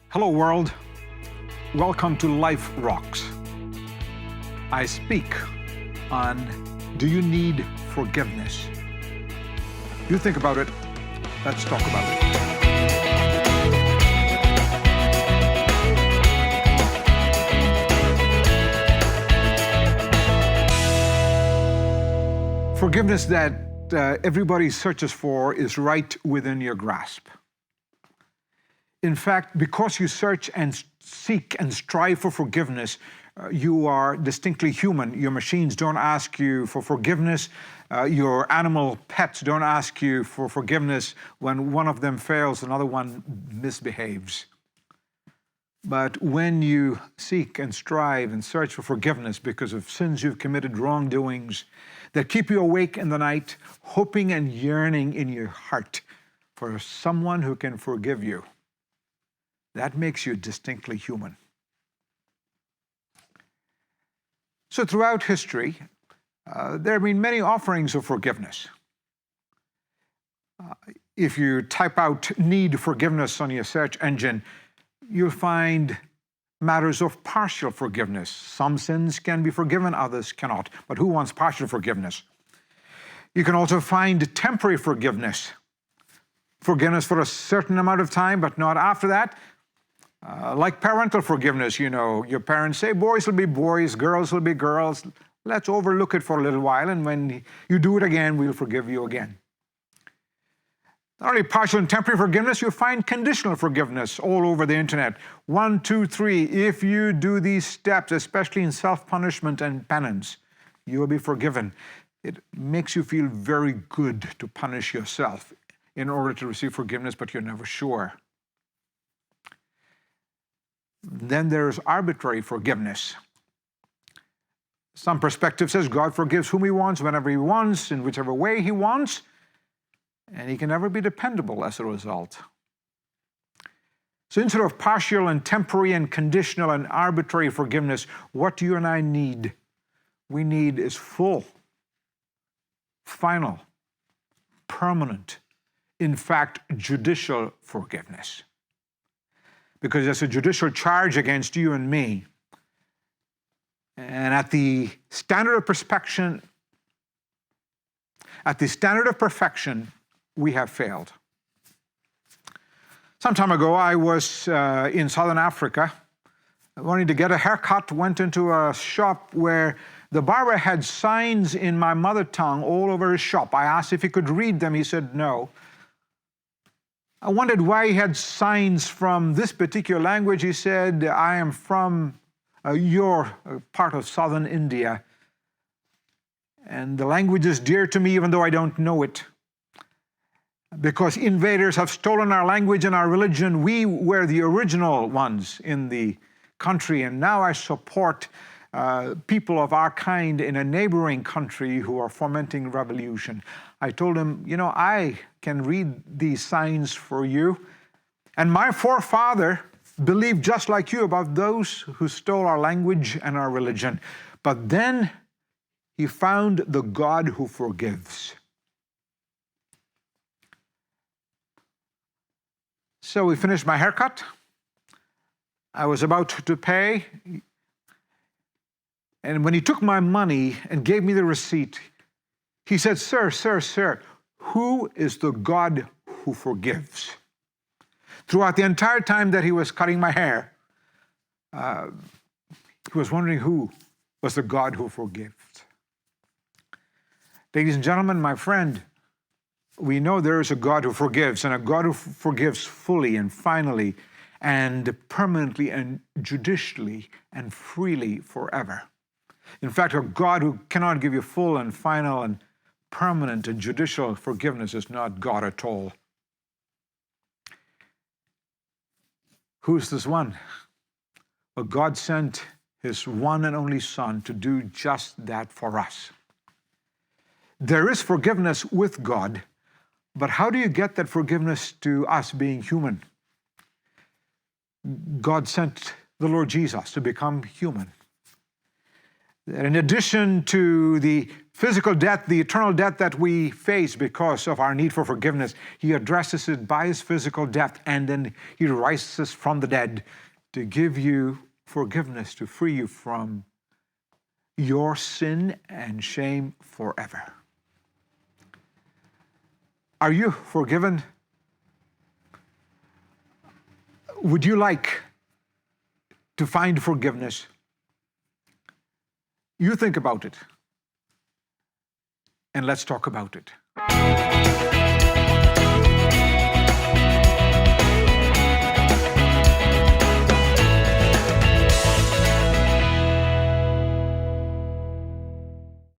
Hello, world. Welcome to Life Rocks. I speak on do you need forgiveness? You think about it. Let's talk about it. Forgiveness that everybody searches for is right within your grasp. In fact, because you search and seek and strive for forgiveness, you are distinctly human. Your machines don't ask you for forgiveness. Your animal pets don't ask you for forgiveness. When one of them fails, another one misbehaves. But when you seek and strive and search for forgiveness because of sins you've committed, wrongdoings that keep you awake in the night, hoping and yearning in your heart for someone who can forgive you, that makes you distinctly human. So throughout history, there have been many offerings of forgiveness. If you type out "need forgiveness" on your search engine, you'll find matters of partial forgiveness. Some sins can be forgiven, others cannot. But who wants partial forgiveness? You can also find temporary forgiveness. Forgiveness for a certain amount of time, but not after that. Like parental forgiveness, your parents say, boys will be boys, girls will be girls. Let's overlook it for a little while, and when you do it again, we'll forgive you again. Not only partial and temporary forgiveness, you'll find conditional forgiveness all over the internet. 1, 2, 3, if you do these steps, especially in self-punishment and penance, you will be forgiven. It makes you feel very good to punish yourself in order to receive forgiveness, but you're never sure. Then there's arbitrary forgiveness. Some perspective says God forgives whom he wants, whenever he wants, in whichever way he wants, and he can never be dependable as a result. So instead of partial and temporary and conditional and arbitrary forgiveness, what you and I need, we need is full, final, permanent, in fact, judicial forgiveness. Because there's a judicial charge against you and me. And at the standard of perfection, we have failed. Some time ago, I was in Southern Africa, wanting to get a haircut, went into a shop where the barber had signs in my mother tongue all over his shop. I asked if he could read them. He said no. I wondered why he had signs from this particular language. He said, I am from your part of southern India, and the language is dear to me even though I don't know it. Because invaders have stolen our language and our religion, we were the original ones in the country, and now I support people of our kind in a neighboring country who are fomenting revolution. I told him, I can read these signs for you. And my forefather believed just like you about those who stole our language and our religion. But then he found the God who forgives. So we finished my haircut. I was about to pay. And when he took my money and gave me the receipt, he said, Sir, who is the God who forgives? Throughout the entire time that he was cutting my hair, he was wondering who was the God who forgives. Ladies and gentlemen, my friend, we know there is a God who forgives, and a God who forgives fully and finally and permanently and judicially and freely forever. In fact, a God who cannot give you full and final and permanent and judicial forgiveness is not God at all. Who's this one? Well, God sent his one and only Son to do just that for us. There is forgiveness with God, but how do you get that forgiveness to us being human? God sent the Lord Jesus to become human. that in addition to the physical death, the eternal death that we face because of our need for forgiveness, he addresses it by his physical death, and then he rises from the dead to give you forgiveness, to free you from your sin and shame forever. Are you forgiven? Would you like to find forgiveness? You think about it, and let's talk about it.